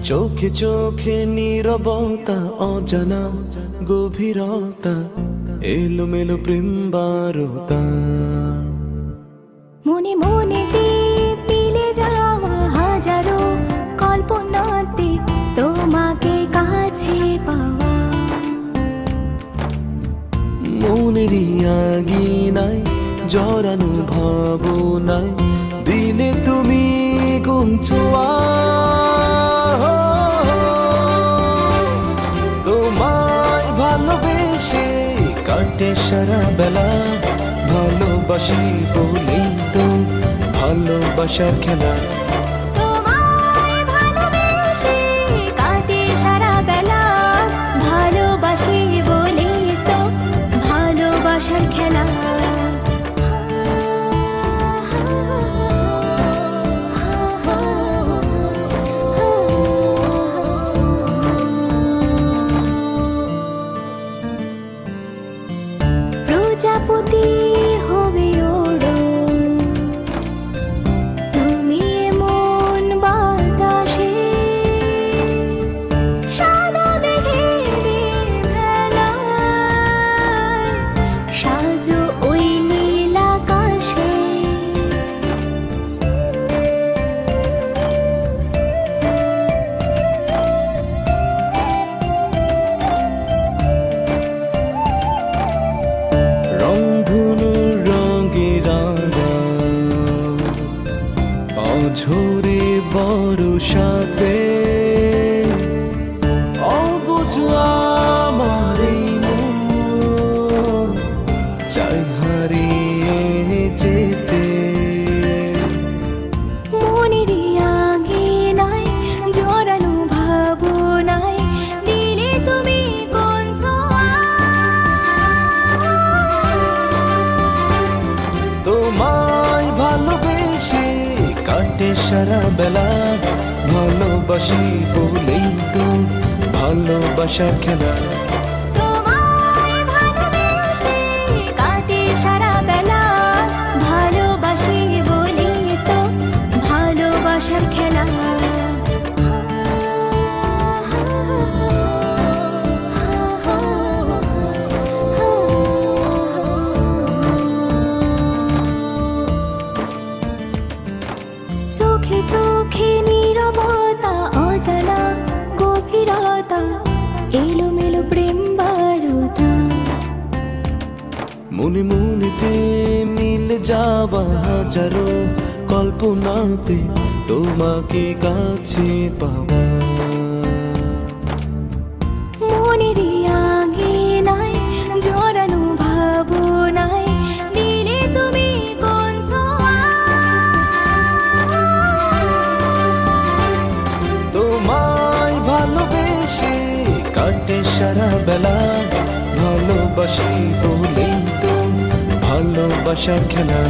চোখে চোখে নীরবতা, অজানা গভীরতা, এলোমেলো প্রেম বারতা, মনে মনে মিলে যাওয়া হাজারো কল্পনাতে তোমাকে কাছে পাওয়া। মনের আগিনায় জড়ানো ভাবনায় দিলে তুমি কোন ছোঁয়া। তোমায় ভালোবেসে কাটে সারা বেলা, ভালোবাসি বলেই তো ভালোবাসার খেলা। তোমায় ভালোবেসে কাটে সারা বেলা, ভালোবাসি বলেই তো ভালোবাসার খেলা। প্রজাপতি হবে ওড়ো তুমি এমন বাতাসে, সাদা মেঘের ভেলায় সাজো ওই নীল আকাশে। রংধনুর রঙে রাঙা অঝরে বর্ষাতে, অবুঝ আমার এই মন চাই হারিয়ে যেতে। মনের আঙিনায় জড়ানো ভাবনায় দিলে তুমি কোন ছোঁয়া। তোমায় ভালোবেসে কাটে সারা বেলা, ভালোবাসি বলেই তো ভালোবাসার খেলা। তোমায় ভালোবেসে কাটে সারা বেলা, ভালোবাসি বলেই তো ভালোবাসার খেলা। চোখে চোখে নীরবতা, অজানা গভীরতা, এলোমেলো প্রেম বারতা। মনে মনেতে মিলে যাওয়া হাজারো কল্পনাতে তোমাকে কাছে পাওয়া। মনের আঙিনায় জড়ানো ভাবনায় দিলে তুমি কোন ছোঁয়া। তোমায় ভালোবেসে কাটে সারা বেলা, ভালোবাসি বলেই তো ভালোবাসার খেলা।